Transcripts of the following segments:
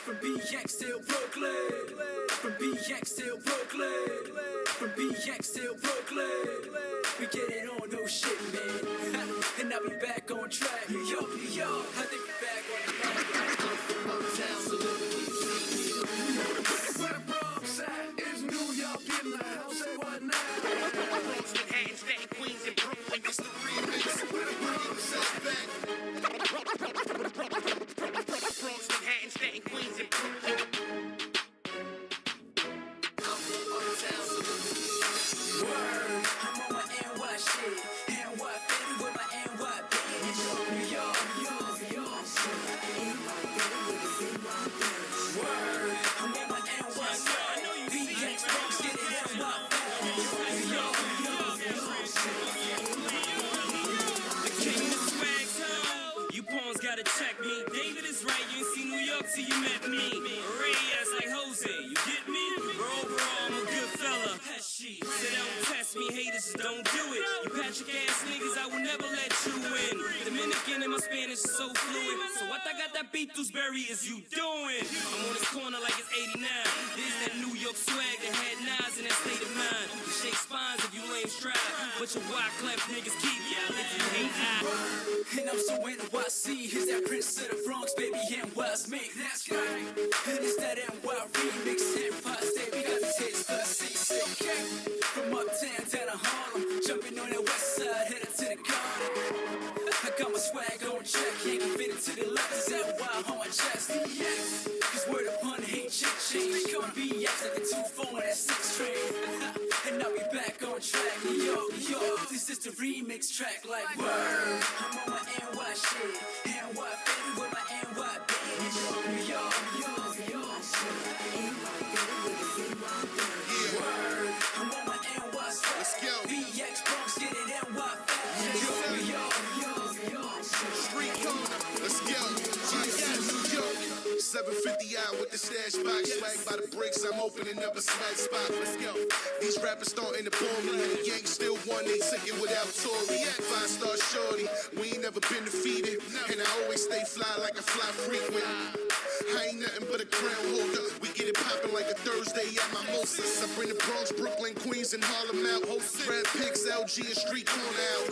From BX till Brooklyn. From BX till Brooklyn. From BX till Brooklyn. We get it on, no shit, man. And I'll be back on track. New York, New York. I think we're back on the track. Uptown, so where the Bronx at? Is New York in the house? Say what now? Bronx, Manhattan, Staten, Queens, and Brooklyn. It's the remix. Where the Bronx at? Bronx, Manhattan, Staten, Queens, and Brooklyn. Word, I'm on my NY shit. NY baby with my NY bitch. New York, New York, New York. Word, I'm on my NY side. BX Bronx, get it NY. New York, New York, New York. The king of swag, so you pawns gotta check me. David is right, you ain't seen New York till you met me. Ray ass like Jose, you get me? But overall, I'm a good fella. So don't test me, haters, don't do it. You Patrick ass niggas, I will never let you in. Dominican and my Spanish is so fluid. So what I got that beat Dewsbury is you doing? I'm on this corner like it's 89. This that New York swag that had knives in that state of mind. You shake spines if you lame strive, but your Wyclef niggas keep yelling if you hate I. And I'm so NYC, is that Prince of the Bronx, baby, NY's me. That's right. And it's that NY remix, Empire State, we got the taste for the C6. Okay. From uptown down to Harlem, jumping on that west side, headed to the garden. I got my swag on check, ain't fit it to the left, is NY on my chest. Yes, cause word upon ain't change. Come BX like the 2-4 on that 6 train. And I'll be back on track. Yo, this is the remix track like word. I'm on my NY shit. NY baby with my NY bitch. New York, New York, New York. Word, I'm on my NY side. Let's go. BX Bronx, get it NY fast. New York, New York, New York. Street corner. Let's go. New York. 750 out with the stash box. Swag by the bricks, I'm opening up a swag spot. Let's go. These rappers starting to bore me. The Yanks still won, they ticket without Tory. 5-star shorty, we ain't never been defeated. And I always stay fly like a fly frequent. I ain't nothing but a crown holder. We get it poppin' like a Thursday at Mimosas. I bring the Bronx, Brooklyn, Queens, and Harlem out. Rap pics, LG, and street corner out.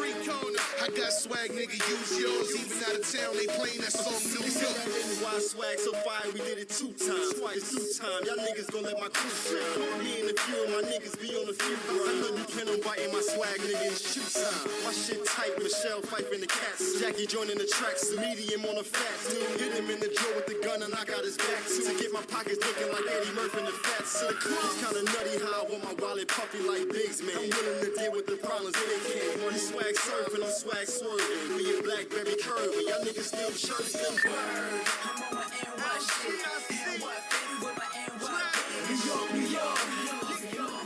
I got swag, nigga, use yours. Even out of town, they playing that song New York. Why swag so fire, we did it 2 times. It's 2 times, y'all niggas gon' let my crew shine. Me and a few of my niggas be on the few grind. I know you plan on biting my swag, nigga, it's shoot time. My shit tight, Michelle Fife in the cats. Jackie joining the tracks, medium on the fats. Hit him in the jaw with the gun and I got his back too. To get my pockets looking like Eddie Murphy in the fats. So the club's kinda nutty how I want my wallet puffy like Biggs, man. I'm willing to deal with the problems that they can't. Money swag surfing, I'm swag swerving. Me and Blackberry curving, y'all niggas still chirping. I'm on my NY shit. NY baby with my NY bitch. New York, New York, New York, New York.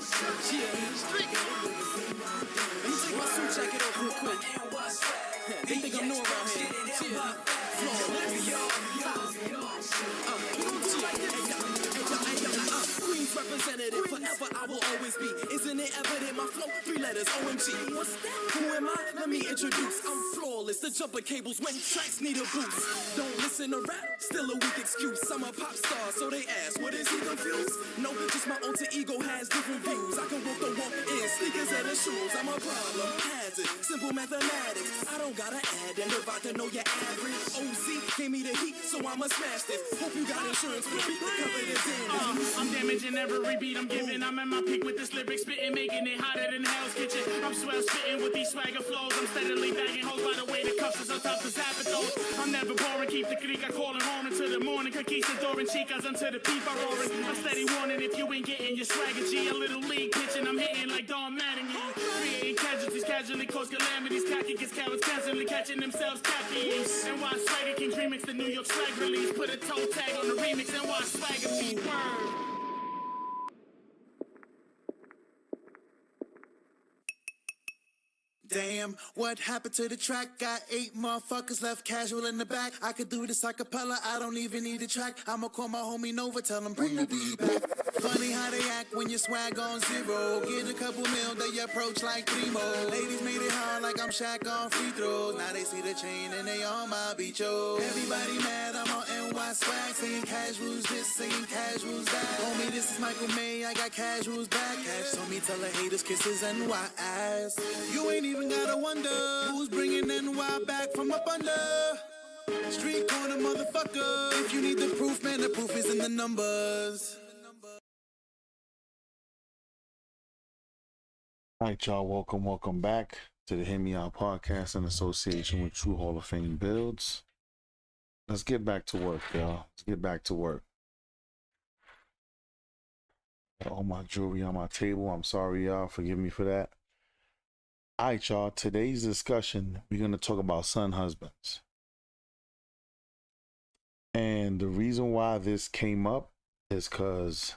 Yeah. Let me take my suit jacket off real quick. NY swag. They think I'm new around here. Yeah. Flawless. New York, New York, New York. Queens representative, forever I will always be. Isn't it evident my flow? 3 letters, OMG. What's that? Who am I? Let me introduce. I'm flawless, the jumper cables when tracks need a boost. Don't listen to rap, still a weak excuse. I'm a pop star, so they ask, what is he confused? No, just my alter ego has different views. I can walk the walk in sneakers and the shoes. I'm a problem, hazard, simple mathematics. I don't gotta add and divide to know your average. OZ gave me the heat, so I'ma smash this. Hope you got insurance for me to cover the damage. I'm damaging every beat I'm giving. I'm at my peak with this lyric spitting, making it hotter than Hell's Kitchen. I'm swell spitting with these swagger flows. I'm steadily bagging hoes by the way the cuffs is on top of Zapatos. I'm never boring, keep the crica calling home until the morning. Conquistador chicas until the people roaring. A steady warning if you ain't getting your swagger G. A little league pitching, I'm hitting like Don Mattingly. Creating casualties, casually cause calamities. Khaki gets cowards constantly catching themselves caffeine. And why Swagger Kings remix the New York swag release. Put a toe tag on the remix and why Swagger beat word. Damn, what happened to the track? Got 8 motherfuckers left casual in the back. I could do this a cappella, I don't even need a track. I'ma call my homie Nova, tell him bring the beat back. Funny how they act when you swag on zero. Get a couple mil, they approach like primo. Ladies made it hard like I'm Shaq on free throws. Now they see the chain and they on my beach, yo. Everybody mad, I'm on NY swag. Saying casuals this, saying casuals that. Homie, this is Michael May, I got casuals back. Cash told me tell the haters kisses NY ass. You ain't even gotta wonder who's bringing NY back from up under. Street corner motherfucker. If you need the proof, man, the proof is in the numbers. All right, y'all. Welcome back to the Hear Me Out podcast in association with True Hall of Fame Builds. Let's get back to work, y'all. Let's get back to work. All my jewelry on my table. I'm sorry, y'all. Forgive me for that. All right, y'all. Today's discussion, we're going to talk about son husbands. And the reason why this came up is because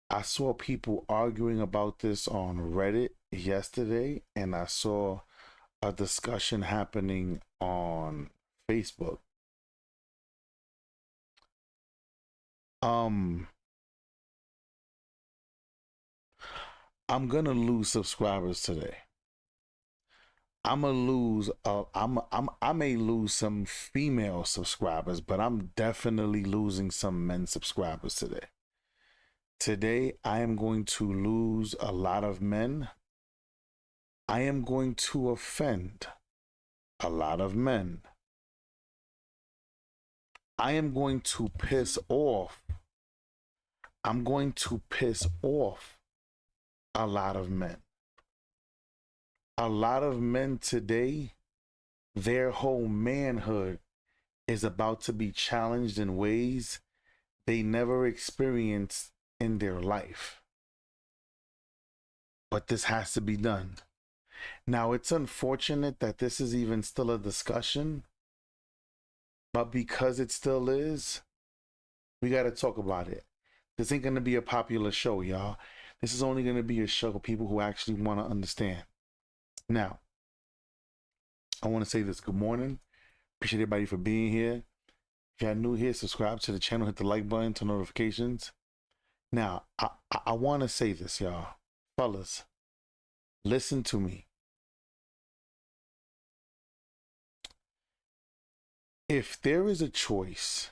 I saw people arguing about this on Reddit yesterday, and I saw a discussion happening on Facebook. I'm gonna lose subscribers today. I may lose some female subscribers, but I'm definitely losing some men subscribers today. Today, I am going to lose a lot of men. I am going to offend a lot of men. I am going to piss off. I'm going to piss off a lot of men. A lot of men today, their whole manhood is about to be challenged in ways they never experienced in their life. But this has to be done. Now, it's unfortunate that this is even still a discussion, but because it still is, we got to talk about it. This ain't going to be a popular show, y'all. This is only going to be a show for people who actually want to understand. Now, I want to say this. Good morning. Appreciate everybody for being here. If you're new here, subscribe to the channel, hit the like button, turn notifications. Now, I want to say this, y'all. Fellas, listen to me. If there is a choice,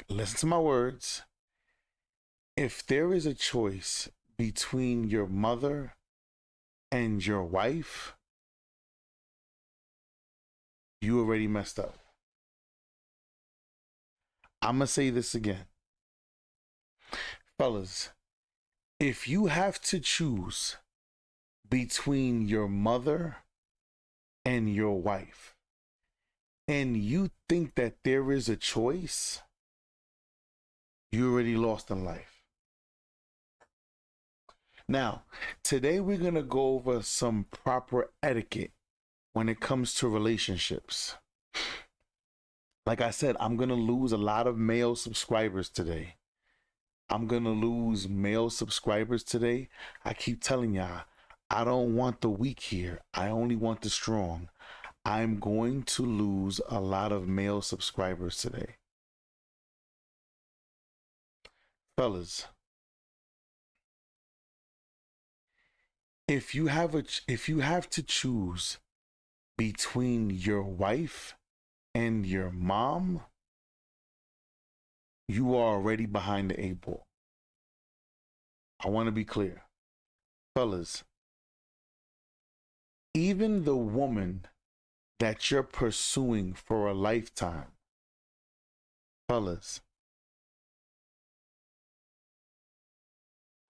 listen to my words. If there is a choice between your mother and your wife, you already messed up. I'm going to say this again. Fellas, if you have to choose between your mother and your wife, and you think that there is a choice, you already lost in life. Now, today we're going to go over some proper etiquette when it comes to relationships. Like I said, I'm going to lose a lot of male subscribers today. I'm going to lose male subscribers today. I keep telling y'all, I don't want the weak here. I only want the strong. I'm going to lose a lot of male subscribers today. Fellas, if you have to choose between your wife and your mom, you are already behind the 8 ball. I want to be clear. Fellas, even the woman that you're pursuing for a lifetime, fellas,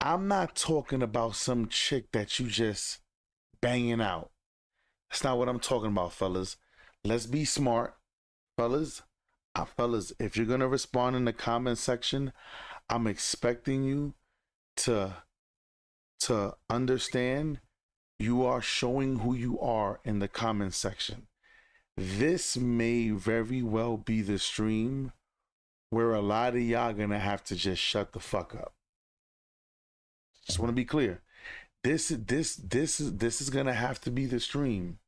I'm not talking about some chick that you just banging out. That's not what I'm talking about, fellas. Let's be smart. Fellas, if you're going to respond in the comment section, I'm expecting you to understand you are showing who you are in the comment section. This may very well be the stream where a lot of y'all going to have to just shut the fuck up. Just want to be clear. This is going to have to be the stream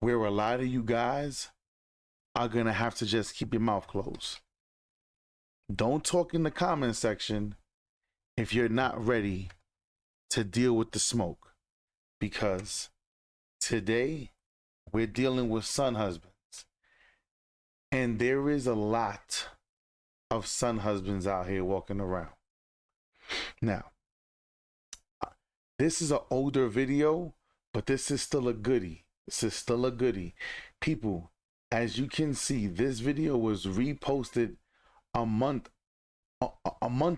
where a lot of you guys are going to have to just keep your mouth closed. Don't talk in the comment section if you're not ready to deal with the smoke, because today we're dealing with son husbands, and there is a lot of son husbands out here walking around. Now, this is an older video, but this is still a goodie. This is still a goodie. People, as you can see, this video was reposted a month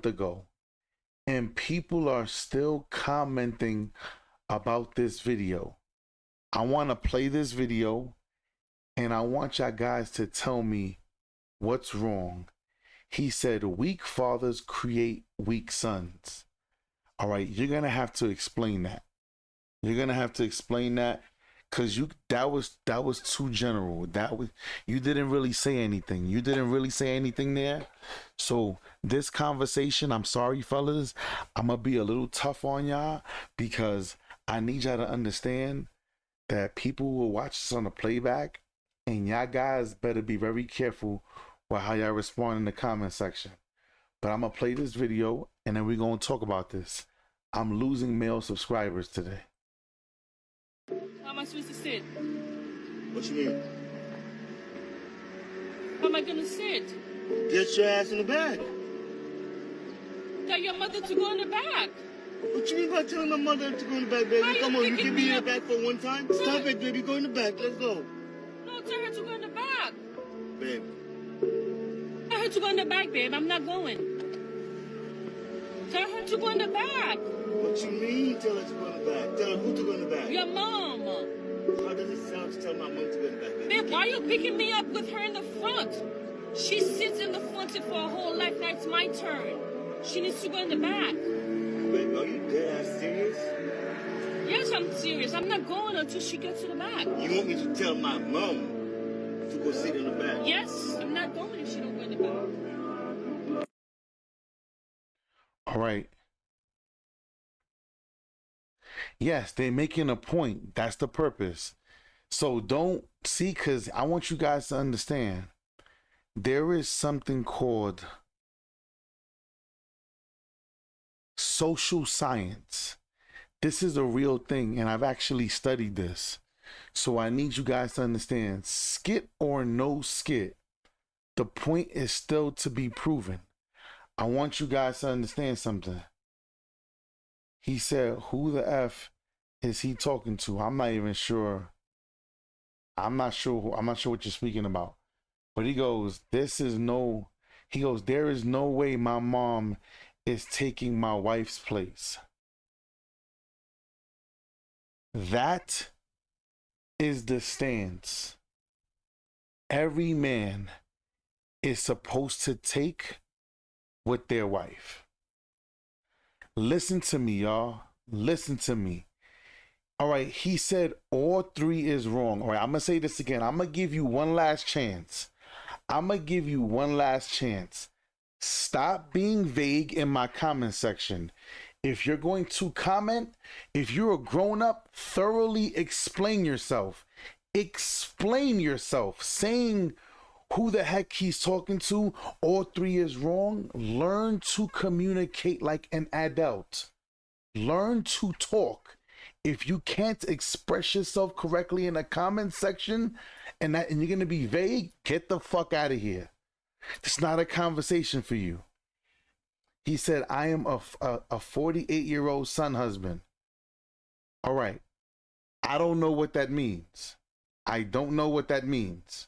ago, and people are still commenting about this video. I want to play this video, and I want y'all guys to tell me what's wrong. He said, weak fathers create weak sons. All right, you're gonna have to explain that. You're gonna have to explain that, because that was too general. You didn't really say anything. You didn't really say anything there. So this conversation, I'm sorry, fellas, I'm gonna be a little tough on y'all, because I need y'all to understand that people will watch this on the playback, and y'all guys better be very careful with how y'all respond in the comment section. But I'm gonna play this video, and then we're gonna talk about this. I'm losing male subscribers today. How am I supposed to sit? What you mean? How am I gonna sit? Get your ass in the bag. Tell your mother to go in the back. What you mean by telling my mother to go in the back, baby? Why you Come on, you picking can me be in the up? back for one time. Stop it, baby. Go in the back. Let's go. No, tell her to go in the back. Babe. Tell her to go in the back, babe. I'm not going. Tell her to go in the back. What you mean tell her to go in the back? Tell her who to go in the back? Your mom. How does it sound to tell my mom to go in the back, baby? Babe, why are you picking me up with her in the front? She sits in the front for a whole life. Now it's my turn. She needs to go in the back. Babe, are you dead ass serious? Yes, I'm serious. I'm not going until she gets to the back. You want me to tell my mom to go sit in the back? Yes, I'm not going if she don't go in the back. All right. Yes, they're making a point. That's the purpose. So don't see, because I want you guys to understand there is something called social science. This is a real thing, and I've actually studied this. So I need you guys to understand, skit or no skit, the point is still to be proven. I want you guys to understand something. He said, who the F is he talking to? I'm not even sure. I'm not sure what you're speaking about. But he goes, there is no way my mom is taking my wife's place. That is the stance every man is supposed to take with their wife. Listen to me, y'all. Listen to me. All right, he said all three is wrong. All right, I'm going to say this again. I'm going to give you one last chance. Stop being vague in my comment section. If you're going to comment, if you're a grown-up, thoroughly explain yourself. Explain yourself. Saying who the heck he's talking to, all three is wrong. Learn to communicate like an adult. Learn to talk. If you can't express yourself correctly in the comment section and you're going to be vague, get the fuck out of here. It's not a conversation for you. He said, I am a 48-year-old son husband. All right. I don't know what that means. I don't know what that means.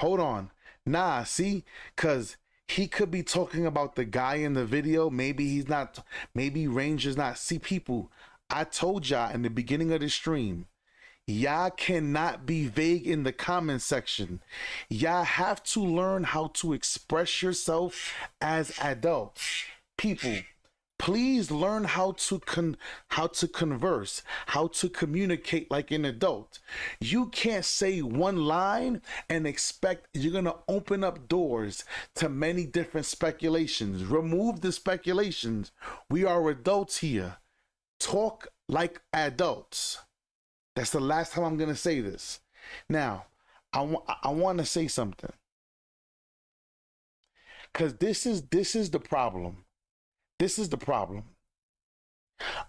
Hold on. Nah, see? Because he could be talking about the guy in the video. Maybe he's not. Maybe Ranger's not. See, people, I told y'all in the beginning of the stream, y'all cannot be vague in the comment section. Y'all have to learn how to express yourself as adults. People, please learn how to converse, how to communicate like an adult. You can't say one line and expect you're going to open up doors to many different speculations. Remove the speculations. We are adults here. Talk like adults. That's the last time I'm going to say this. Now, I want to say something. Because this is the problem. This is the problem.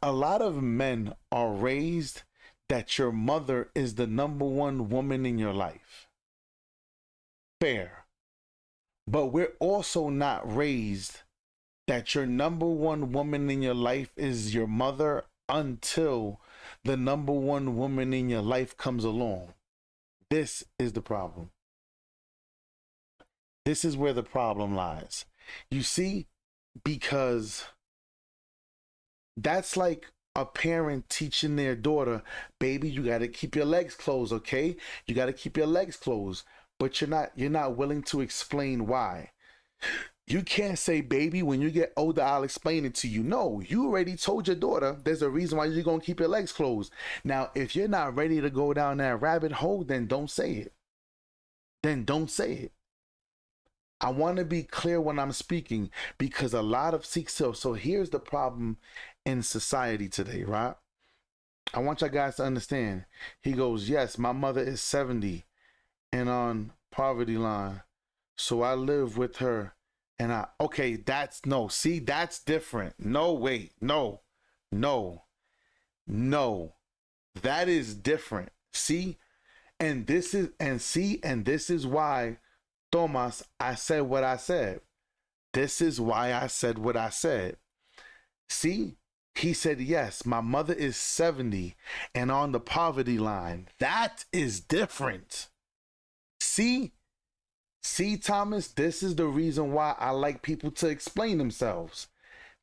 A lot of men are raised that your mother is the number one woman in your life. Fair. But we're also not raised that your number one woman in your life is your mother until the number one woman in your life comes along. This is the problem. This is where the problem lies. You see, because that's like a parent teaching their daughter, baby, you got to keep your legs closed, okay? You got to keep your legs closed, but you're not willing to explain why. You can't say, baby, when you get older, I'll explain it to you. No, you already told your daughter there's a reason why you're going to keep your legs closed. Now, if you're not ready to go down that rabbit hole, then don't say it. Then don't say it. I want to be clear when I'm speaking, because a lot of Sikhs, so here's the problem in society today, right? I want you guys to understand. He goes, yes, my mother is 70 and on poverty line, so I live with her. And okay, that's different. No, wait, no, that is different. See, and this is why, Thomas, I said what I said. This is why I said what I said. See, he said, yes, my mother is 70 and on the poverty line. That is different. See, Thomas, this is the reason why I like people to explain themselves.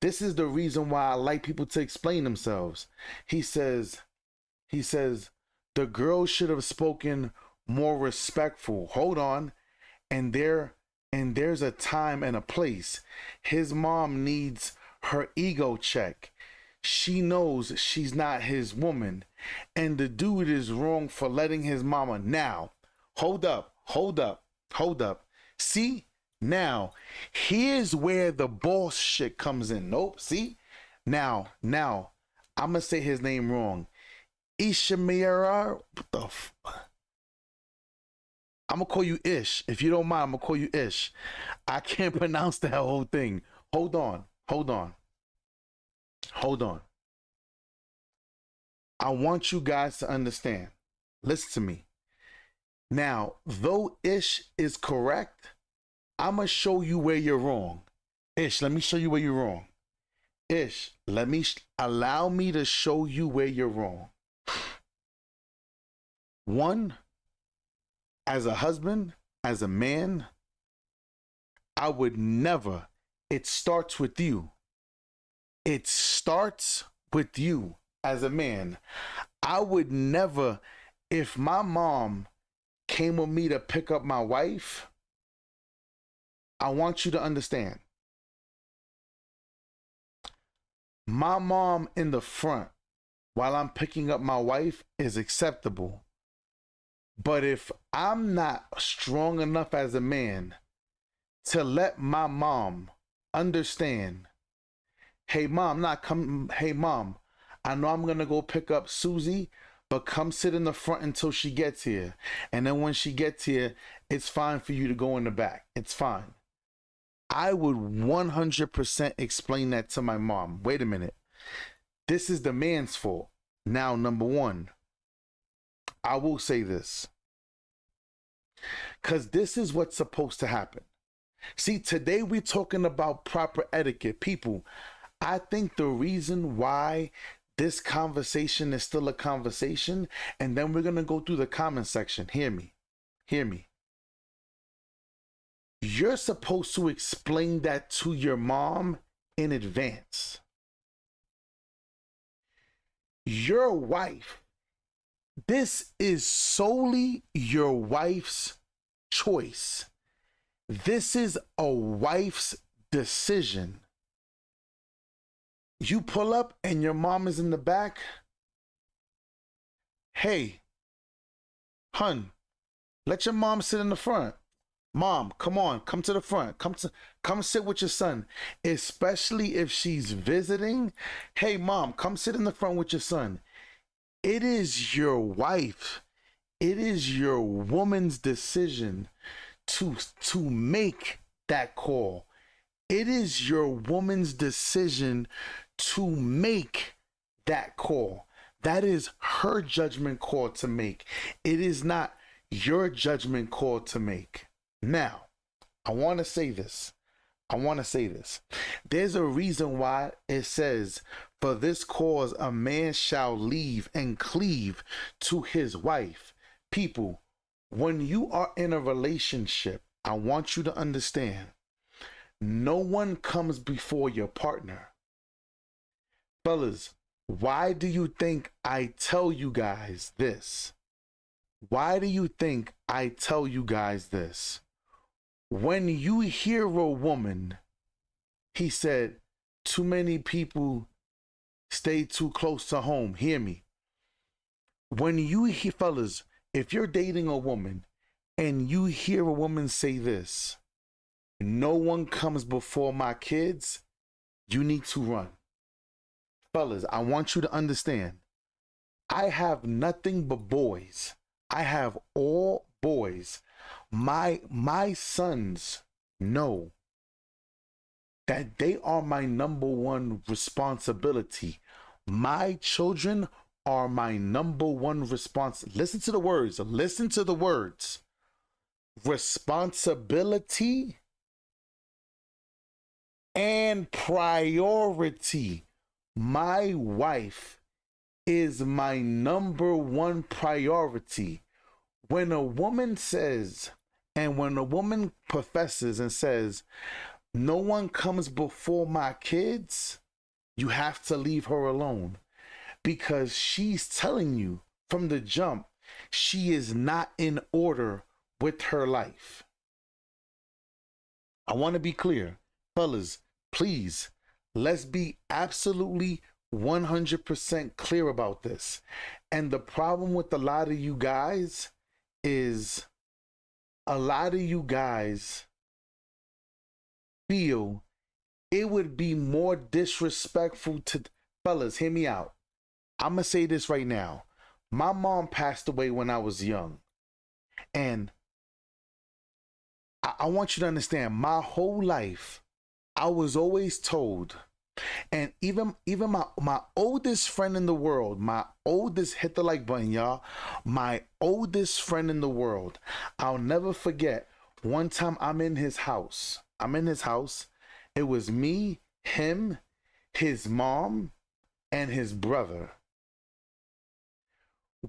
This is the reason why I like people to explain themselves. He says, the girl should have spoken more respectful. Hold on. And there's a time and a place. His mom needs her ego check. She knows she's not his woman. And the dude is wrong for letting his mama. Now, hold up. See, now, here's where the boss shit comes in. Nope, see? Now, I'm going to say his name wrong. Ishmael, what the I'm going to call you Ish. If you don't mind, I'm going to call you Ish. I can't pronounce that whole thing. Hold on. I want you guys to understand. Listen to me. Now, though Ish is correct, I'm going to show you where you're wrong. Ish, let me show you where you're wrong. Ish, allow me to show you where you're wrong. One, as a husband, as a man, I would never, it starts with you. It starts with you as a man. I would never, if my mom came with me to pick up my wife, I want you to understand. My mom in the front while I'm picking up my wife is acceptable. But if I'm not strong enough as a man to let my mom understand, hey mom, I know I'm gonna go pick up Susie, but come sit in the front until she gets here. And then when she gets here, it's fine for you to go in the back. It's fine. I would 100% explain that to my mom. Wait a minute. This is the man's fault. Now, number one, I will say this, because this is what's supposed to happen. See, today we're talking about proper etiquette. People, I think the reason why this conversation is still a conversation, and then we're going to go through the comment section. Hear me. You're supposed to explain that to your mom in advance. Your wife, this is solely your wife's choice. This is a wife's decision. You pull up and your mom is in the back. Hey, hun, let your mom sit in the front. Mom, come on, come to the front. Come sit with your son. Especially if she's visiting. Hey, mom, come sit in the front with your son. It is your wife. It is your woman's decision to make that call. It is your woman's decision to make that call. That is her judgment call to make. It is not your judgment call to make. Now, I want to say this. There's a reason why it says, for this cause a man shall leave and cleave to his wife. People, when you are in a relationship, I want you to understand, no one comes before your partner. Fellas, why do you think I tell you guys this? Why do you think I tell you guys this? When you hear a woman, he said, too many people stay too close to home. Hear me. When you hear, fellas, if you're dating a woman and you hear a woman say this, no one comes before my kids, you need to run. Fellas, I want you to understand, I have nothing but boys. I have all boys. My sons know that they are my number one responsibility. My children are my number one responsibility. Listen to the words. Listen to the words. Responsibility and priority. My wife is my number one priority. When a woman says, and when a woman professes and says, no one comes before my kids, you have to leave her alone, because she's telling you from the jump, she is not in order with her life. I want to be clear, fellas, please, let's be absolutely 100% clear about this. And the problem with a lot of you guys is a lot of you guys feel it would be more disrespectful to, fellas, hear me out. I'm going to say this right now. My mom passed away when I was young. And I want you to understand, my whole life, I was always told, and even my oldest friend in the world, my oldest, hit the like button, y'all, my oldest friend in the world, I'll never forget, one time I'm in his house. It was me, him, his mom, and his brother.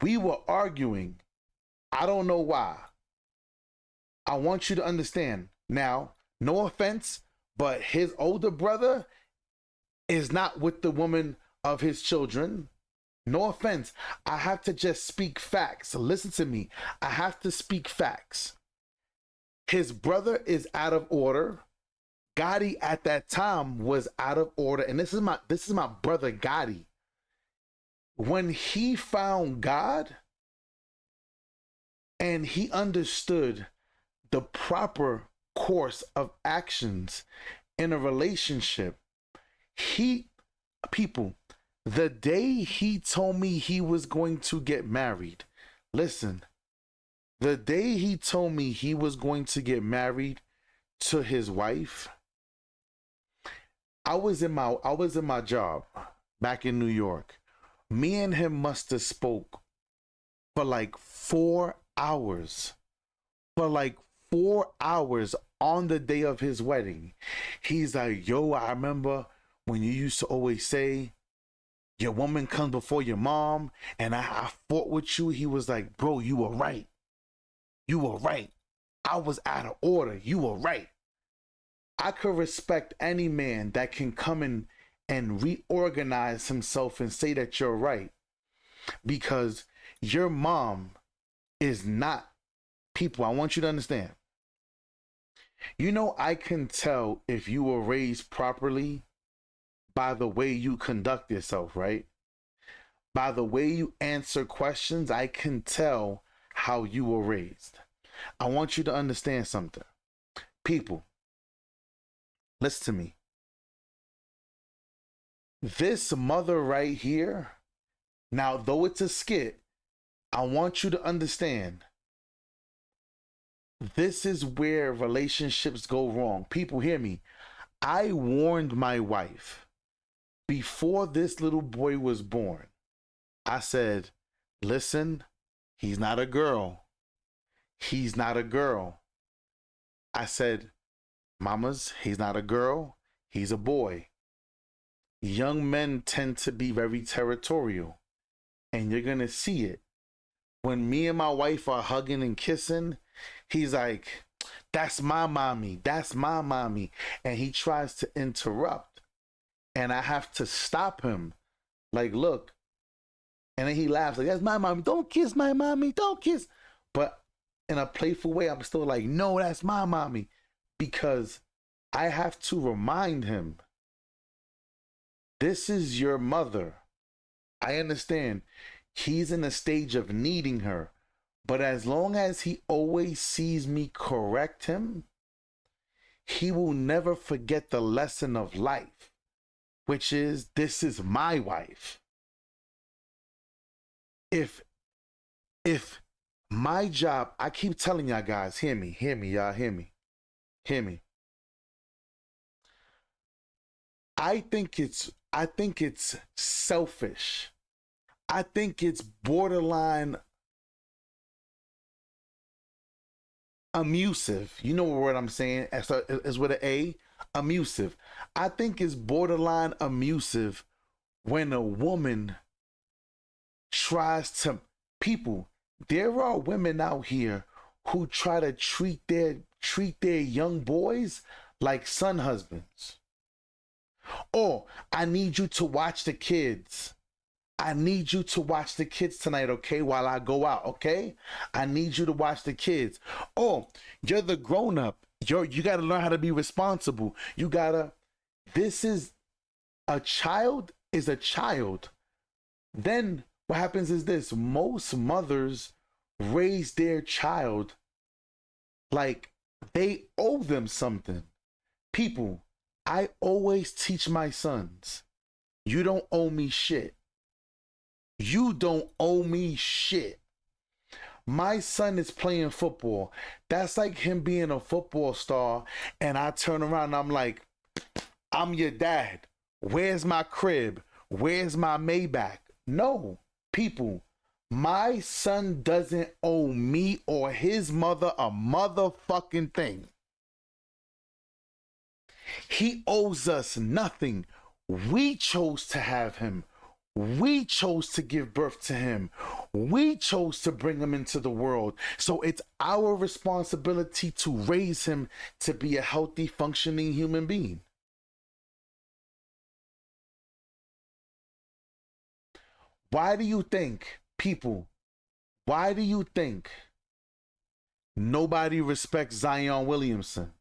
We were arguing. I don't know why. I want you to understand. Now, no offense, but his older brother is not with the woman of his children. No offense. I have to just speak facts. Listen to me. I have to speak facts. His brother is out of order. Gotti at that time was out of order. And this is my brother Gotti. When he found God and he understood the proper course of actions in a relationship, the day he told me he was going to get married, listen, the day he told me he was going to get married to his wife, I was in my job back in New York. Me and him must have spoke for like 4 hours. For like 4 hours on the day of his wedding. He's like, yo, I remember when you used to always say, your woman comes before your mom, and I fought with you. He was like, bro, you were right. You were right. I was out of order. You were right. I could respect any man that can come in and reorganize himself and say that you're right, because your mom is not, people, I want you to understand. You know, I can tell if you were raised properly by the way you conduct yourself, right? By the way you answer questions, I can tell how you were raised. I want you to understand something. People, listen to me. This mother right here, now though it's a skit, I want you to understand, this is where relationships go wrong. People, hear me. I warned my wife before this little boy was born. I said, listen, he's not a girl. He's not a girl. I said, mamas, he's not a girl. He's a boy. Young men tend to be very territorial, and you're going to see it. When me and my wife are hugging and kissing, he's like, that's my mommy. That's my mommy. And he tries to interrupt. And I have to stop him. Like, look. And then he laughs like, that's my mommy. Don't kiss my mommy. Don't kiss. But in a playful way, I'm still like, no, that's my mommy. Because I have to remind him, this is your mother. I understand. He's in a stage of needing her. But as long as he always sees me correct him, he will never forget the lesson of life, which is, this is my wife. If my job, I keep telling y'all guys, hear me, y'all, hear me. I think it's selfish. I think it's borderline abusive. You know what I'm saying? It's with an A, abusive. I think it's borderline abusive when a woman tries to, people, there are women out here who try to treat their young boys like son husbands. Oh, I need you to watch the kids. I need you to watch the kids tonight, okay? While I go out, okay? I need you to watch the kids. Oh, you're the grown-up. You got to learn how to be responsible. This is a child is a child. Then what happens is this. Most mothers raise their child like they owe them something. People, I always teach my sons, you don't owe me shit. You don't owe me shit. My son is playing football. That's like him being a football star, and I turn around and I'm like, I'm your dad. Where's my crib? Where's my Maybach? No, people, my son doesn't owe me or his mother a motherfucking thing. He owes us nothing. We chose to have him. We chose to give birth to him. We chose to bring him into the world. So it's our responsibility to raise him to be a healthy, functioning human being. Why do you think, people, why do you think nobody respects Zion Williamson?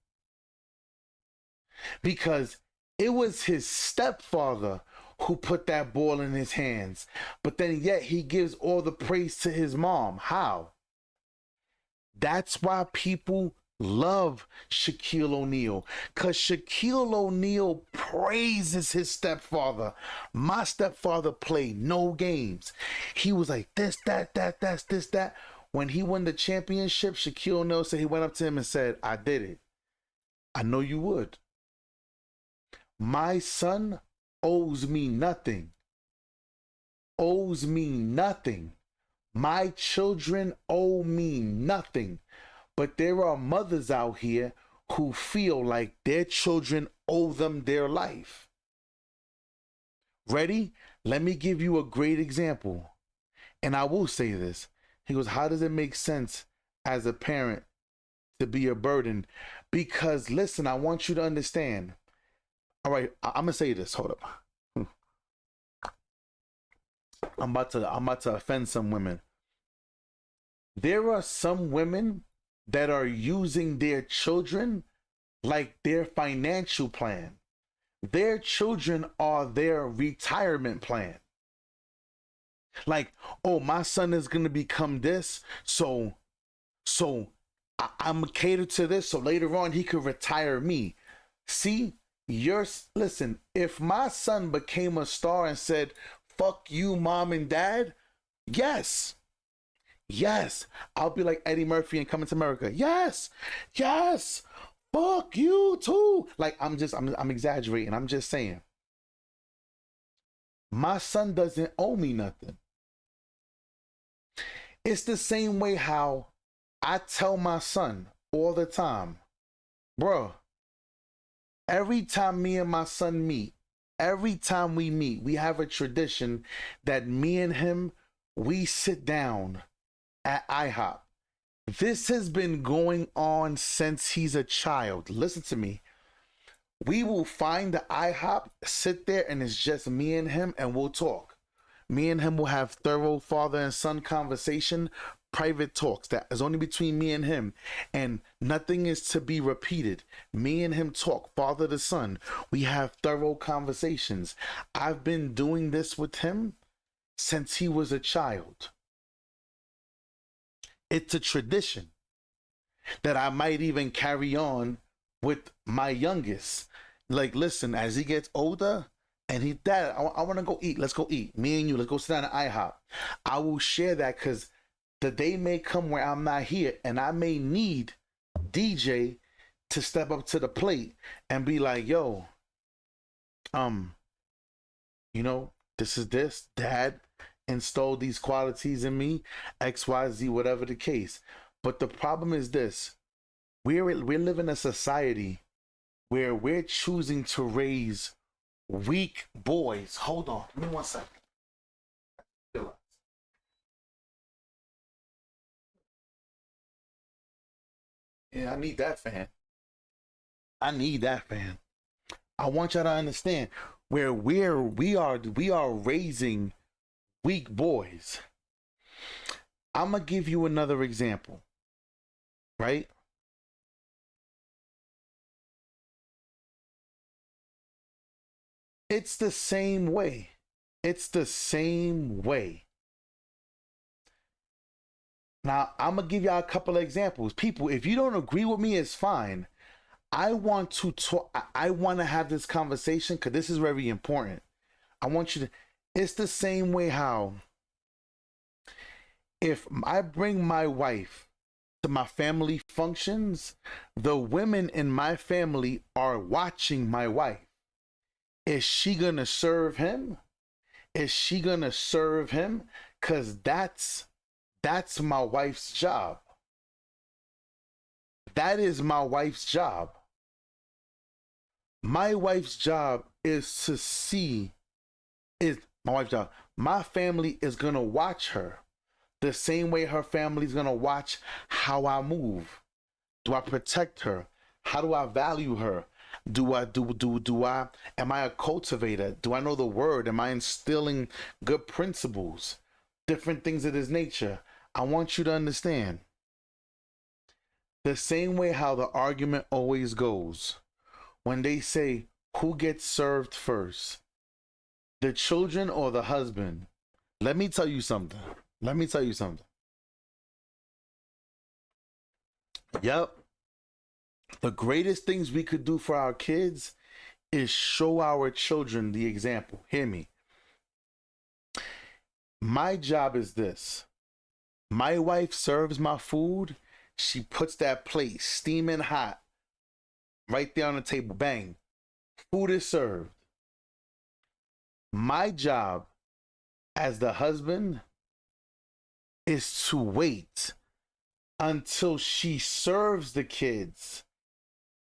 Because it was his stepfather who put that ball in his hands. But then yet he gives all the praise to his mom. How? That's why people love Shaquille O'Neal. Because Shaquille O'Neal praises his stepfather. My stepfather played no games. He was like this, that. When he won the championship, Shaquille O'Neal said, he went up to him and said, I did it. I know you would. My son owes me nothing. Owes me nothing. My children owe me nothing. But there are mothers out here who feel like their children owe them their life. Ready? Let me give you a great example. And I will say this. He goes, how does it make sense as a parent to be a burden? Because listen, I want you to understand. All right, I'm gonna say this. Hold up. I'm about to offend some women. There are some women that are using their children like their financial plan. Their children are their retirement plan. Like, oh, my son is gonna become this, so I'm catered to this, so later on he could retire me. See? Listen, if my son became a star and said, fuck you, mom and dad, yes, I'll be like Eddie Murphy in Coming to America. Yes, fuck you too. Like, I'm exaggerating. I'm just saying. My son doesn't owe me nothing. It's the same way how I tell my son all the time, bro, every time me and my son meet, every time we meet, we have a tradition that me and him, we sit down at IHOP. This has been going on since he's a child. Listen to me. We will find the IHOP, sit there, and it's just me and him, and we'll talk. Me and him will have thorough father and son conversation, private talks that is only between me and him, and nothing is to be repeated. Me and him talk, father to son. We have thorough conversations. I've been doing this with him since he was a child. It's a tradition that I might even carry on with my youngest. Like, listen, as he gets older, and he, Dad, I want to go eat. Let's go eat. Me and you, let's go sit down at IHOP. I will share that because the day may come where I'm not here, and I may need DJ to step up to the plate and be like, yo, you know, this, Dad installed these qualities in me, XYZ, whatever the case. But the problem is this: we're living in a society where we're choosing to raise weak boys. Hold on, give me 1 second. Yeah, I need that fan. I need that fan. I want y'all to understand where we are raising weak boys. I'm gonna give you another example, right? It's the same way. It's the same way. Now, I'm going to give y'all a couple of examples. People, if you don't agree with me, it's fine. I want to talk. I want to have this conversation because this is very important. I want you to, it's the same way how if I bring my wife to my family functions, the women in my family are watching my wife. Is she going to serve him? Is she going to serve him? Because that's my wife's job. That is my wife's job. My wife's job is to see, is my wife's job. My family is going to watch her the same way her family is going to watch how I move. Do I protect her? How do I value her? Am I a cultivator? Do I know the word? Am I instilling good principles? Different things of this nature. I want you to understand. The same way how the argument always goes when they say, who gets served first? The children or the husband? Let me tell you something. Yep. The greatest things we could do for our kids is show our children the example. Hear me. My job is this. My wife serves my food. She puts that plate steaming hot right there on the table. Bang. Food is served. My job as the husband is to wait until she serves the kids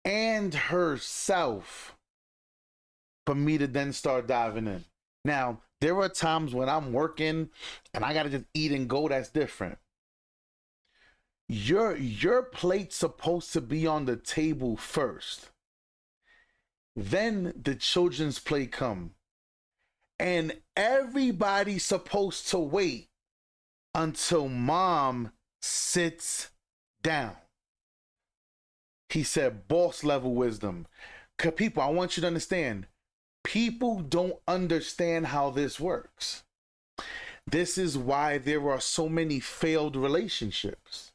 and herself for me to then start diving in. Now, there are times when I'm working and I gotta just eat and go. That's different. Your plate's supposed to be on the table first. Then the children's plate come. And everybody's supposed to wait until mom sits down. He said boss level wisdom. Cause people, I want you to understand, people don't understand how this works. This is why there are so many failed relationships.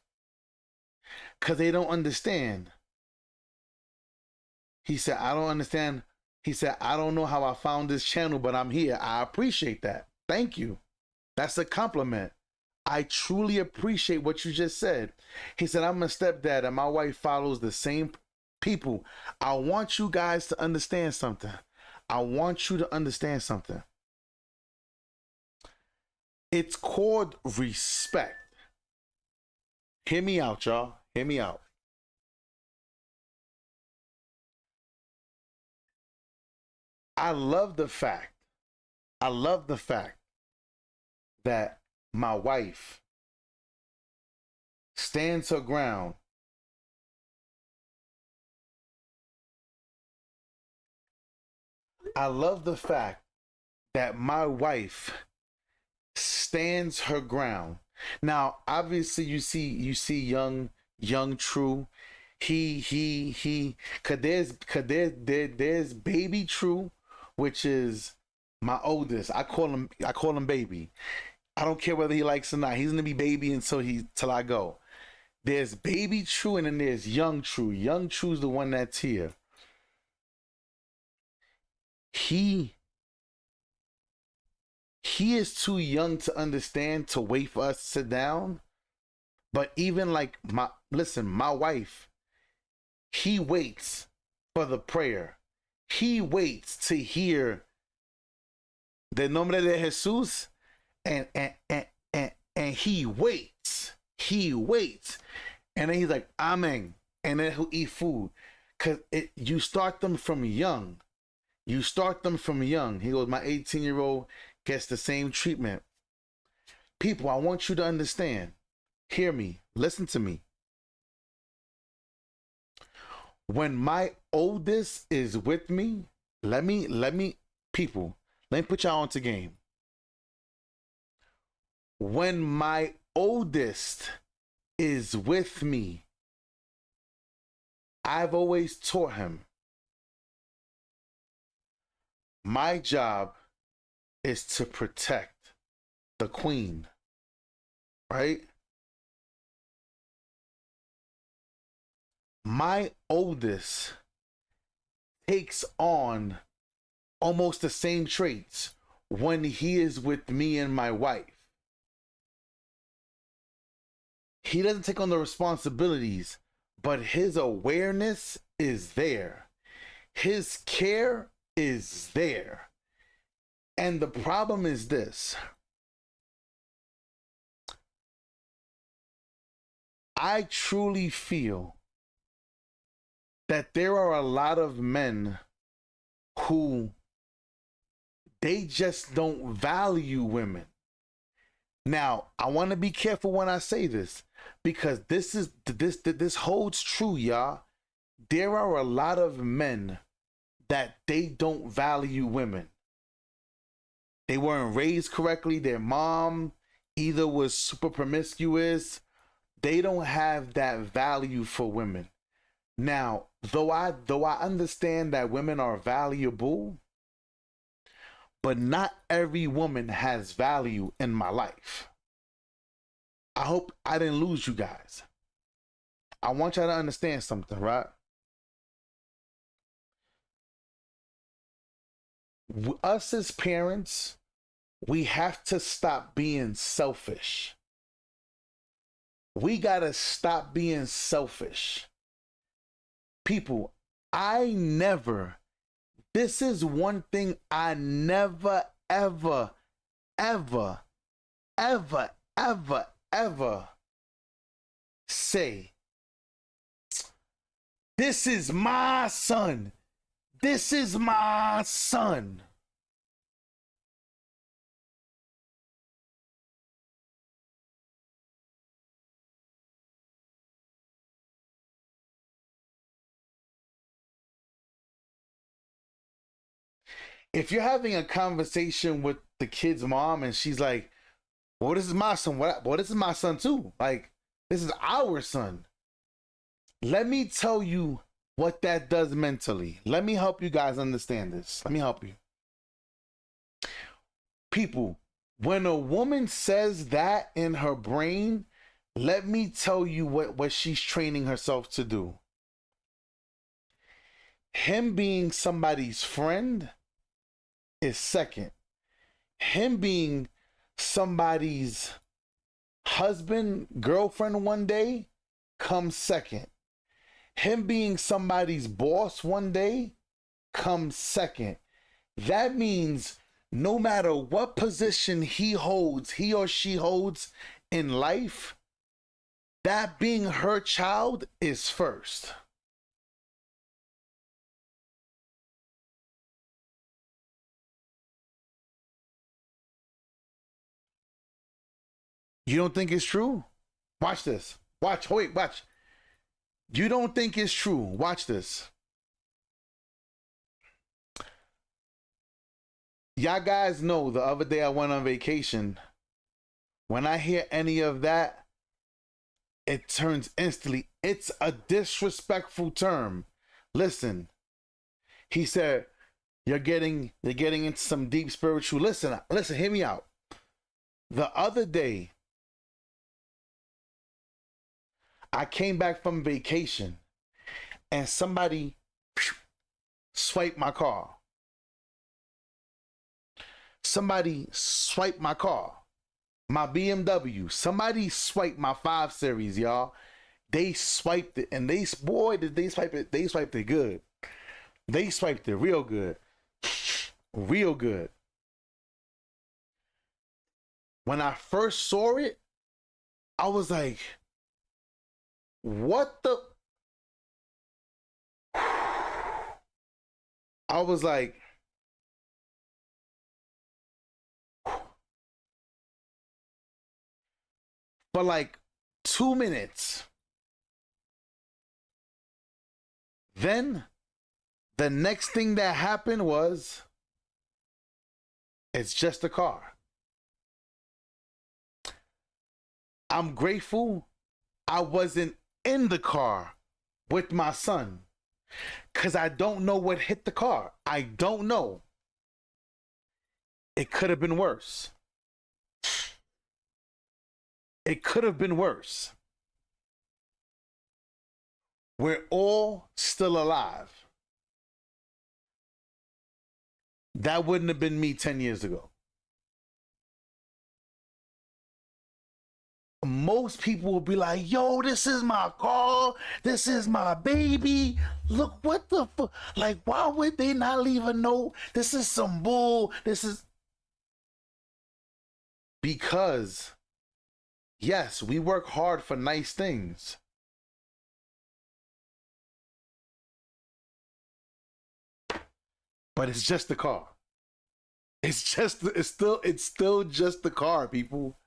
Cause they don't understand. He said, I don't understand. He said, I don't know how I found this channel, but I'm here. I appreciate that. Thank you. That's a compliment. I truly appreciate what you just said. He said, I'm a stepdad and my wife follows the same People, I want you guys to understand something. I want you to understand something. It's called respect. Hear me out, y'all. Hear me out. I love the fact that my wife stands her ground. I love the fact that my wife stands her ground. Now, obviously, you see young True. Cause there's baby True, which is my oldest. I call him baby. I don't care whether he likes or not. He's gonna be baby till I go. There's baby True, and then there's young True. Young True's the one that's here. He is too young to understand to wait for us to sit down. But even like my wife, he waits for the prayer. He waits to hear the nombre de Jesus, and he waits. He waits. And then he's like, Amen. And then he'll eat food. Cause you start them from young. You start them from young. He goes, my 18-year-old gets the same treatment. People, I want you to understand. Hear me. Listen to me. When my oldest is with me, let me put y'all onto game. When my oldest is with me, I've always taught him, my job is to protect the queen, right? My oldest takes on almost the same traits when he is with me and my wife. He doesn't take on the responsibilities, but his awareness is there. His care is there. And the problem is this. I truly feel that there are a lot of men who they just don't value women. Now, I want to be careful when I say this, because this holds true, y'all. There are a lot of men that they don't value women. They weren't raised correctly. Their mom either was super promiscuous. They don't have that value for women. Now, though I understand that women are valuable, but not every woman has value in my life. I hope I didn't lose you guys. I want y'all to understand something, right? Us as parents, we have to stop being selfish. We gotta stop being selfish. People, this is one thing I never, ever, ever, ever, ever, ever say. This is my son. This is my son. If you're having a conversation with the kid's mom and she's like, well, this is my son. Well, this is my son too. Like, this is our son. Let me tell you what that does mentally. Let me help you guys understand this. Let me help you. People, when a woman says that in her brain, let me tell you what she's training herself to do. Him being somebody's friend is second. Him being somebody's husband, girlfriend one day comes second. him being somebody's boss one day comes second. That means no matter what position he or she holds in life, that being her child is first. You don't think it's true? Watch this. Watch. Wait, watch. You don't think it's true? Watch this. Y'all guys know the other day I went on vacation. When I hear any of that, it turns instantly. It's a disrespectful term. Listen, he said, you're getting into some deep spiritual. Listen, hear me out. The other day, I came back from vacation and somebody swiped my car. Somebody swiped my car. My BMW. Somebody swiped my 5 Series, y'all. They swiped it, and did they swipe it? They swiped it good. They swiped it real good. Real good. When I first saw it, I was like, what the? I was like, for like 2 minutes. Then the next thing that happened was, it's just a car. I'm grateful I wasn't in the car with my son, because I don't know what hit the car. I don't know. It could have been worse. It could have been worse. We're all still alive. That wouldn't have been me 10 years ago. Most people will be like, yo, this is my car. This is my baby. Look, what the fuck? Like, why would they not leave a note? This is some bull. This is... Because, yes, we work hard for nice things. But it's just the car. It's still just the car, people.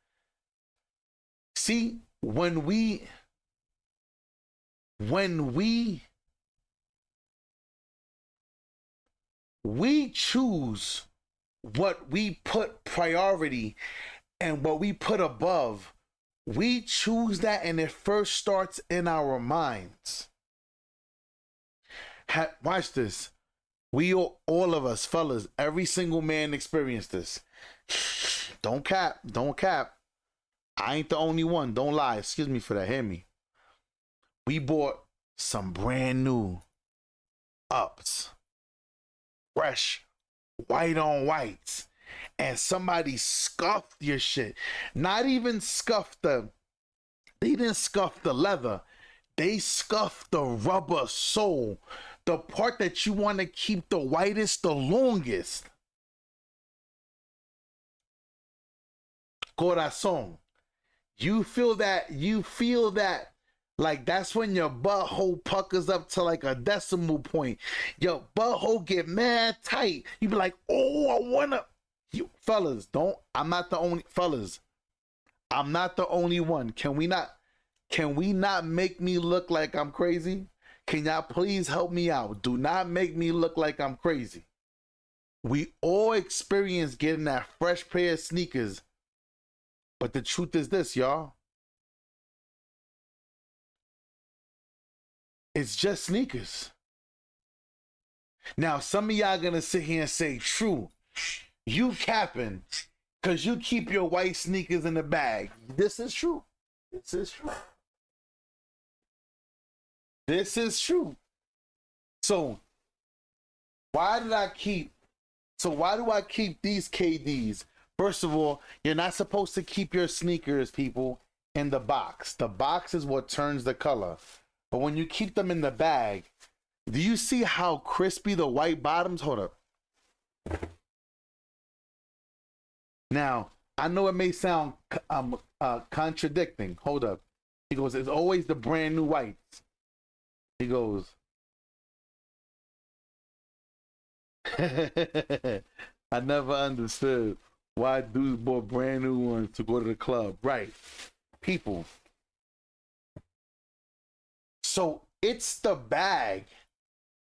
See, when we choose what we put priority and what we put above, we choose that, and it first starts in our minds. Watch this. We all of us, fellas, every single man experienced this. Don't cap. I ain't the only one. Don't lie. Excuse me for that. Hear me. We bought some brand new ups. Fresh. White on whites. And somebody scuffed your shit. Not even scuffed they didn't scuff the leather. They scuffed the rubber sole. The part that you want to keep the whitest, the longest. Corazón. You feel that, like that's when your butthole puckers up to like a decimal point. Your butthole get mad tight. You be like, oh, I wanna. You fellas, I'm not the only one. Can we not make me look like I'm crazy? Can y'all please help me out? Do not make me look like I'm crazy. We all experience getting that fresh pair of sneakers. But the truth is this, y'all. It's just sneakers. Now, some of y'all gonna sit here and say, true, you capping because you keep your white sneakers in the bag. This is true. This is true. This is true. So why do I keep these KDs? First of all, you're not supposed to keep your sneakers, people, in the box. The box is what turns the color. But when you keep them in the bag, do you see how crispy the white bottoms? Hold up. Now, I know it may sound contradicting. Hold up. He goes, it's always the brand new whites. He goes, I never understood why dudes bought brand new ones to go to the club. Right. People. So it's the bag.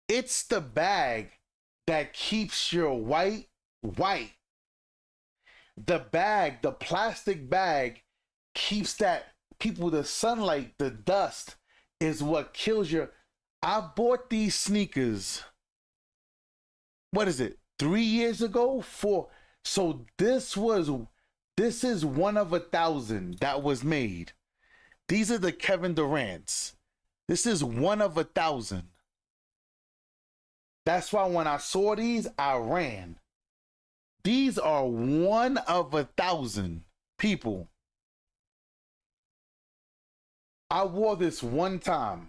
It's the bag that keeps your white white. The bag, the plastic bag, keeps that people, the sunlight, the dust is what kills your. I bought these sneakers. What is it? 3 years ago? 4. So this is one of 1,000 that was made. These are the Kevin Durant's. This is one of 1,000. That's why when I saw these, I ran. These are one of 1,000 people. I wore this one time.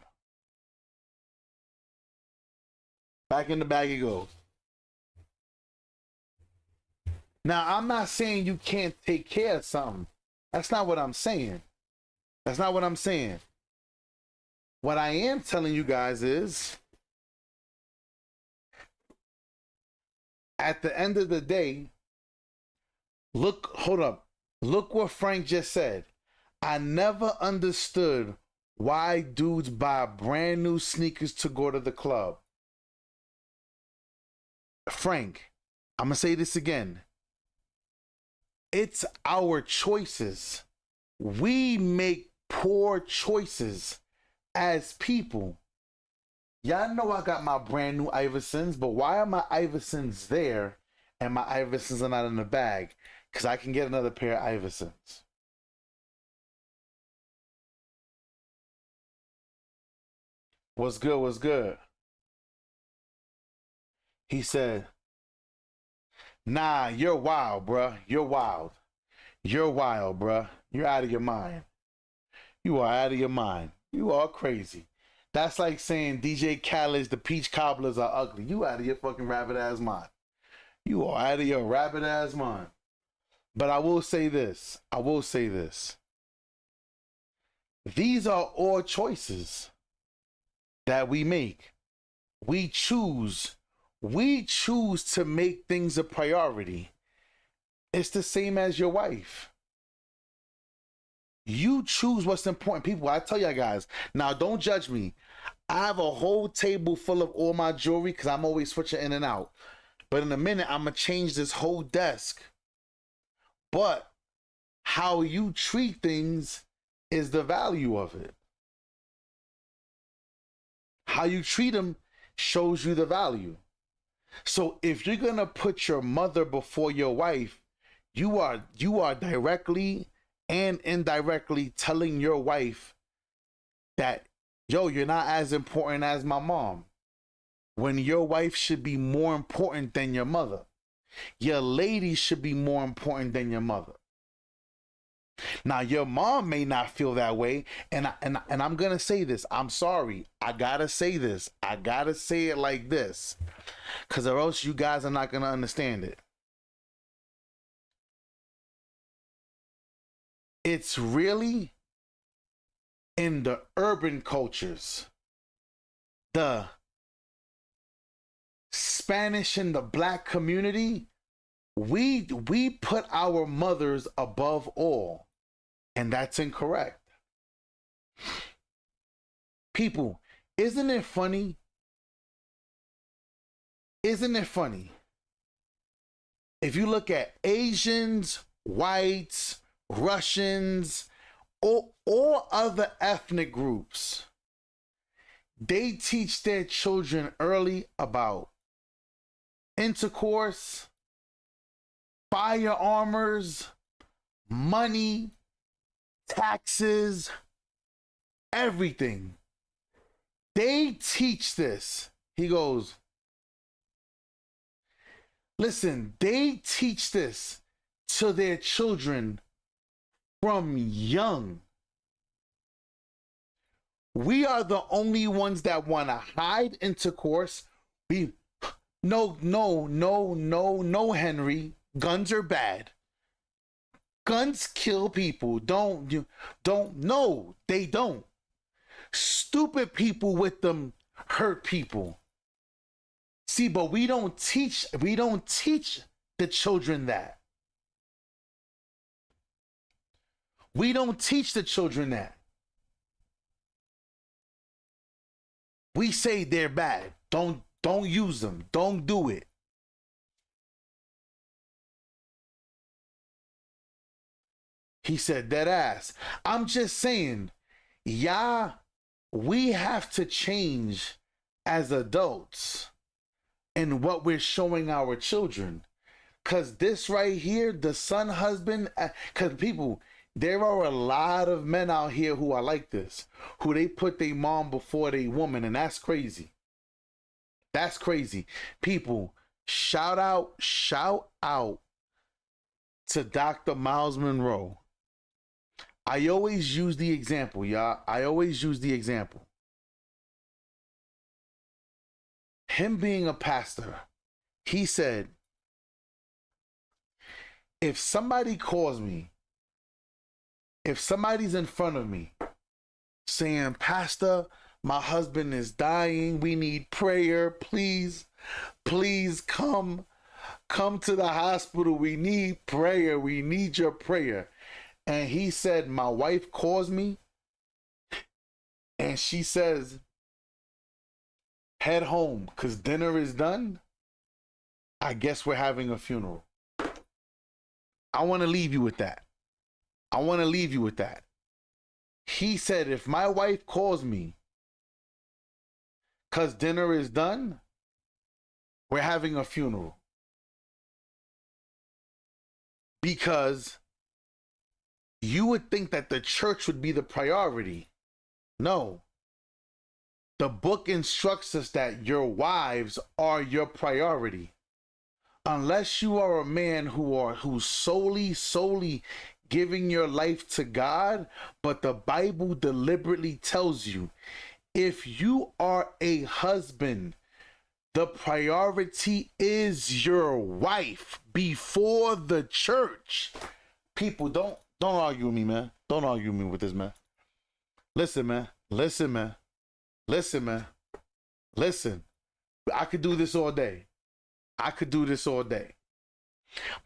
Back in the bag it goes. Now, I'm not saying you can't take care of something. That's not what I'm saying. That's not what I'm saying. What I am telling you guys is, at the end of the day, look, hold up. Look what Frank just said. I never understood why dudes buy brand new sneakers to go to the club. Frank, I'm going to say this again. It's our choices. We make poor choices as people. Y'all know I got my brand new Iversons, but why are my Iversons there and my Iversons are not in the bag? Because I can get another pair of Iversons. What's good? What's good? He said, nah, you're wild, bruh. You're wild. You're wild, bruh. You're out of your mind. You are out of your mind. You are crazy. That's like saying DJ Khaled's the peach cobblers are ugly. You out of your fucking rabbit ass mind. You are out of your rabbit ass mind. But I will say this. I will say this. These are all choices that we make. We choose to make things a priority. It's the same as your wife. You choose what's important. People, I tell you guys, now don't judge me. I have a whole table full of all my jewelry because I'm always switching in and out. But in a minute, I'm going to change this whole desk. But how you treat things is the value of it. How you treat them shows you the value. So if you're going to put your mother before your wife, you are directly and indirectly telling your wife that, yo, you're not as important as my mom. When your wife should be more important than your mother. Your lady should be more important than your mother. Now, your mom may not feel that way, and I'm going to say this. I'm sorry. I got to say this. I got to say it like this, because or else you guys are not going to understand it. It's really in the urban cultures, the Spanish and the black community, we put our mothers above all. And that's incorrect. People, isn't it funny? Isn't it funny? If you look at Asians, whites, Russians, or other ethnic groups, they teach their children early about intercourse, firearms, money, taxes, everything. They teach this. He goes, listen, they teach this to their children from young. We are the only ones that want to hide intercourse. No, Henry. Guns are bad. Guns kill people. No, they don't. Stupid people with them hurt people. See, but we don't teach the children that. We don't teach the children that. We say they're bad. Don't use them. Don't do it. He said dead ass. I'm just saying, we have to change as adults in what we're showing our children. Because this right here, the son husband, because people, there are a lot of men out here who are like this, who they put their mom before their woman, and that's crazy. That's crazy. People, shout out to Dr. Miles Monroe. I always use the example, y'all. I always use the example. Him being a pastor, he said, if somebody calls me, if somebody's in front of me saying, Pastor, my husband is dying, we need prayer, please come to the hospital, we need prayer, we need your prayer. And he said, my wife calls me and she says, head home because dinner is done. I guess we're having a funeral. I want to leave you with that. He said, if my wife calls me because dinner is done, we're having a funeral. Because you would think that the church would be the priority. No. The book instructs us that your wives are your priority. Unless you are a man who's solely giving your life to God, but the Bible deliberately tells you, if you are a husband, the priority is your wife before the church. People, don't argue with me, man. Don't argue with me with this, man. Listen, man. Listen. I could do this all day.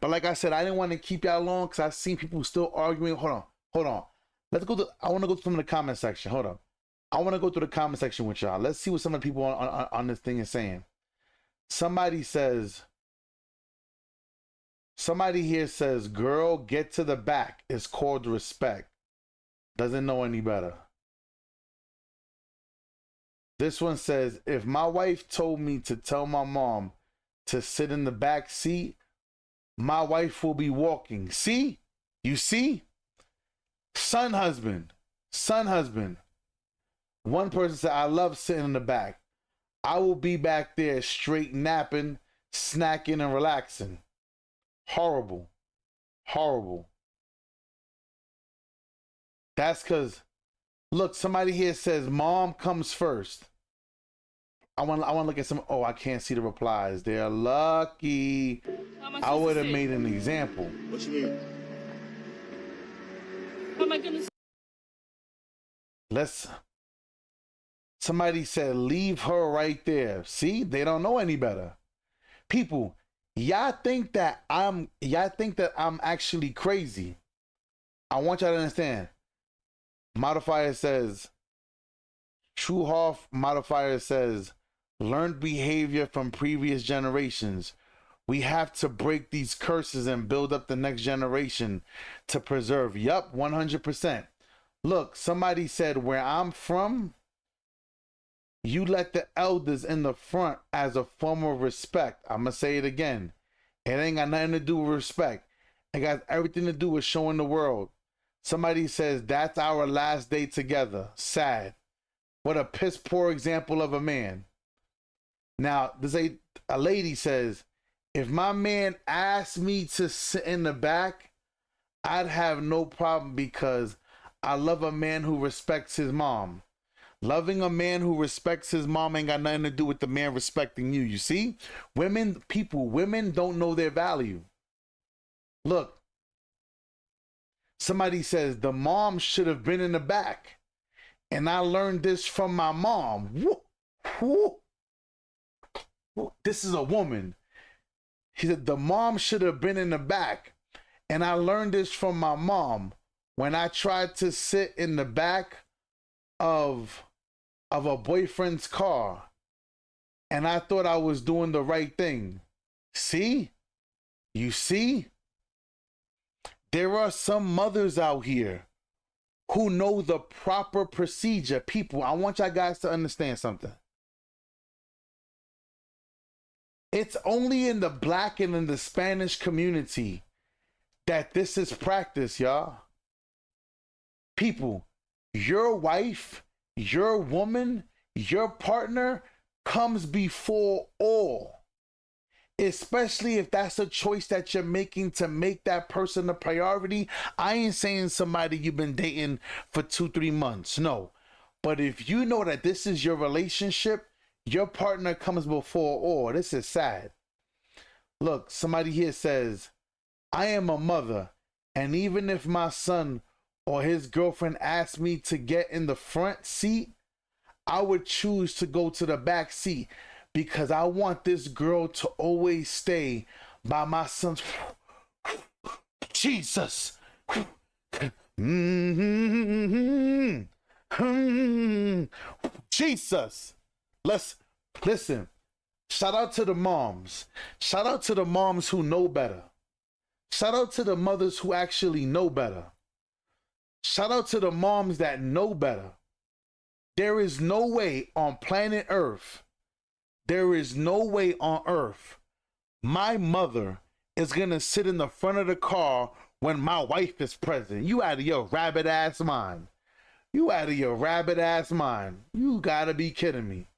But like I said, I didn't want to keep y'all long because I've seen people still arguing. Hold on. I want to go to some of the comment section. Hold on. I want to go through the comment section with y'all. Let's see what some of the people on this thing is saying. Somebody here says, girl, get to the back. It's called respect. Doesn't know any better. This one says, if my wife told me to tell my mom to sit in the back seat, my wife will be walking. See? You see? Son husband. One person said, I love sitting in the back. I will be back there straight napping, snacking, and relaxing. Horrible. That's because, look, somebody here says mom comes first. I want to look at some. Oh, I can't see the replies. They're lucky. I would have made an example. What you mean? How am I gonna? Somebody said leave her right there. See, they don't know any better. People, y'all think that I'm actually crazy. I want y'all to understand. Modifier says, True Hoff modifier says, learned behavior from previous generations. We have to break these curses and build up the next generation to preserve. Yup, 100%. Look, somebody said, where I'm from, you let the elders in the front as a form of respect. I'm going to say it again. It ain't got nothing to do with respect. It got everything to do with showing the world. Somebody says, that's our last day together. Sad. What a piss poor example of a man. Now, a lady says, if my man asked me to sit in the back, I'd have no problem because I love a man who respects his mom. Loving a man who respects his mom ain't got nothing to do with the man respecting you. You see? Women don't know their value. Look, somebody says the mom should have been in the back. And I learned this from my mom. Woo, woo, woo. This is a woman. He said the mom should have been in the back. And I learned this from my mom when I tried to sit in the back of a boyfriend's car. And I thought I was doing the right thing. See? You see? There are some mothers out here who know the proper procedure. People, I want y'all guys to understand something. It's only in the Black and in the Spanish community that this is practiced, y'all. People, your wife, your woman, your partner comes before all. Especially if that's a choice that you're making to make that person a priority. I ain't saying somebody you've been dating for 2-3 months. No. But if you know that this is your relationship, your partner comes before all. This is sad. Look, somebody here says, I am a mother, and even if my son or his girlfriend asked me to get in the front seat, I would choose to go to the back seat. Because I want this girl to always stay by my son's. Jesus. Jesus. Let's listen. Shout out to the moms. Shout out to the moms who know better. Shout out to the mothers who actually know better. Shout out to the moms that know better. There is no way on planet Earth. There is no way on earth my mother is going to sit in the front of the car when my wife is present. You out of your rabbit ass mind. You out of your rabbit ass mind. You gotta be kidding me.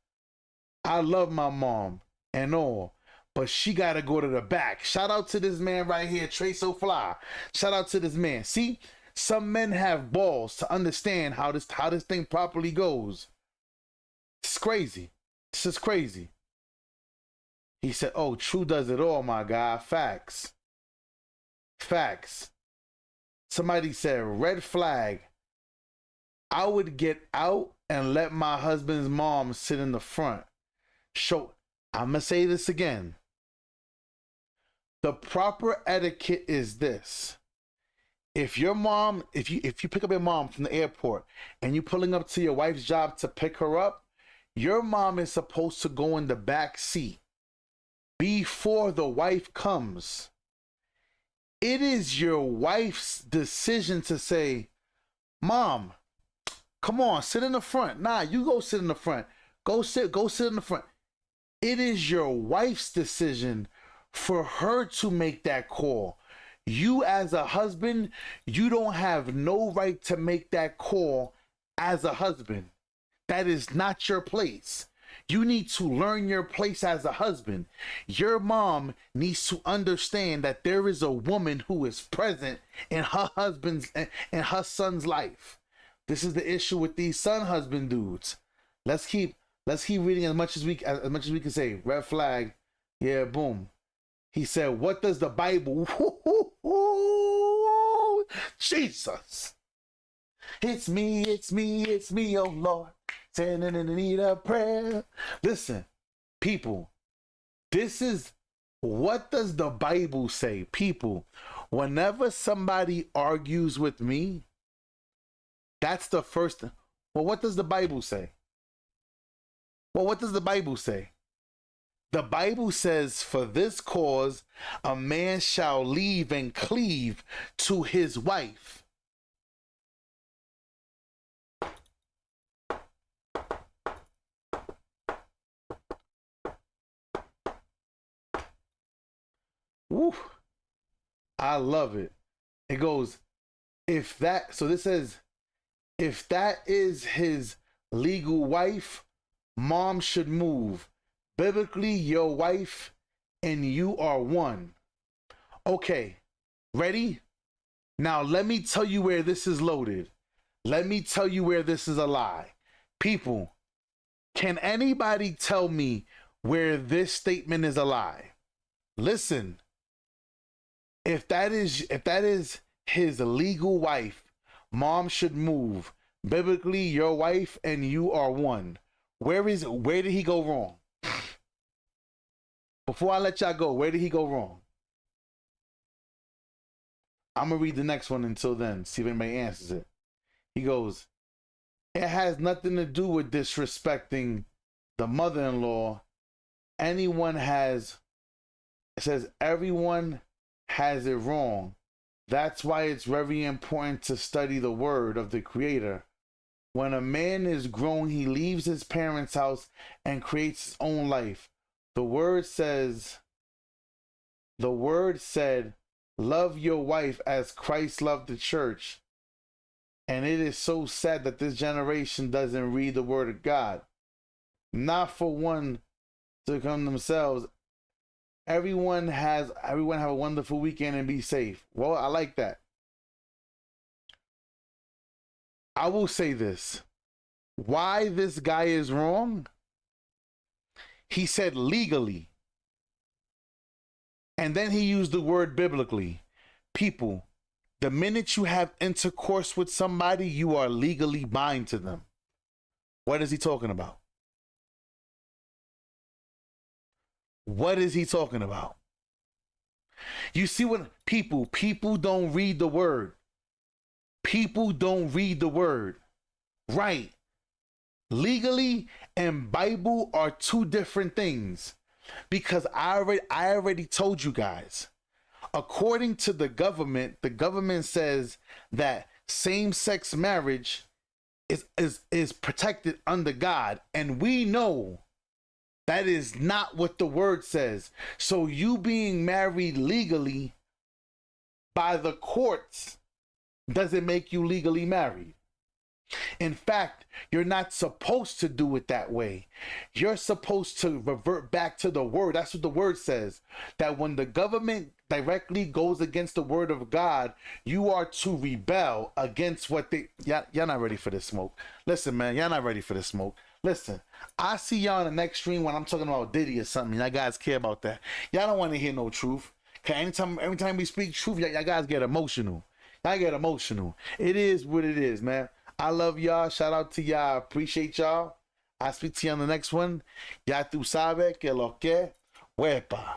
I love my mom and all, but she gotta go to the back. Shout out to this man right here, Trey So Fly. Shout out to this man. See, some men have balls to understand how this thing properly goes. It's crazy. This is crazy. He said, oh, True does it all, my guy. Facts. Facts. Somebody said, red flag. I would get out and let my husband's mom sit in the front. I'm going to say this again. The proper etiquette is this. If your mom, if you pick up your mom from the airport and you're pulling up to your wife's job to pick her up, your mom is supposed to go in the back seat before the wife comes. It is your wife's decision to say, Mom, come on, sit in the front. Nah, you go sit in the front. Go sit in the front. It is your wife's decision for her to make that call. You as a husband, you don't have no right to make that call as a husband. That is not your place. You need to learn your place as a husband. Your mom needs to understand that there is a woman who is present in her husband's and her son's life. This is the issue with these son husband dudes. Let's keep reading as much as we can say. Red flag. Yeah, boom. He said, what does the Bible? Jesus. It's me, oh Lord. Standing in the need of prayer. Listen, people, this is, what does the Bible say? People, whenever somebody argues with me, that's the first. Well, what does the Bible say? Well, what does the Bible say? The Bible says, for this cause, a man shall leave and cleave to his wife. Woo. I love it. It goes, so this says, if that is his legal wife, mom should move. Biblically, your wife and you are one. Okay, ready? Now let me tell you where this is loaded. Let me tell you where this is a lie. People, can anybody tell me where this statement is a lie? Listen, if that is his legal wife, mom should move. Biblically, your wife and you are one. Where did he go wrong? Before I let y'all go, where did he go wrong? I'm gonna read the next one until then, see if anybody answers it. He goes, it has nothing to do with disrespecting the mother-in-law. It says everyone has it wrong. That's why it's very important to study the word of the Creator. When a man is grown, he leaves his parents' house and creates his own life. The word said, love your wife as Christ loved the church. And it is so sad that this generation doesn't read the word of God. Not for one to come themselves. Everyone have a wonderful weekend and be safe. Well, I like that. I will say this. Why this guy is wrong? He said legally. And then he used the word biblically. People, the minute you have intercourse with somebody, you are legally bound to them. What is he talking about? What is he talking about? You see what people don't read the word. People don't read the word. Right. Legally and Bible are two different things. Because I already told you guys. According to the government says that same-sex marriage is protected under God. And we know that is not what the word says. So you being married legally by the courts doesn't make you legally married. In fact, you're not supposed to do it that way. You're supposed to revert back to the word. That's what the word says. That when the government directly goes against the word of God, you are to rebel against what y'all not ready for this smoke. Listen, man, y'all not ready for this smoke. Listen, I see y'all in the next stream when I'm talking about Diddy or something. Y'all guys care about that. Y'all don't want to hear no truth. Okay, every time we speak truth, y'all guys get emotional. Y'all get emotional. It is what it is, man. I love y'all. Shout out to y'all. Appreciate y'all. I'll speak to you on the next one. Ya tu sabe que lo que huepa.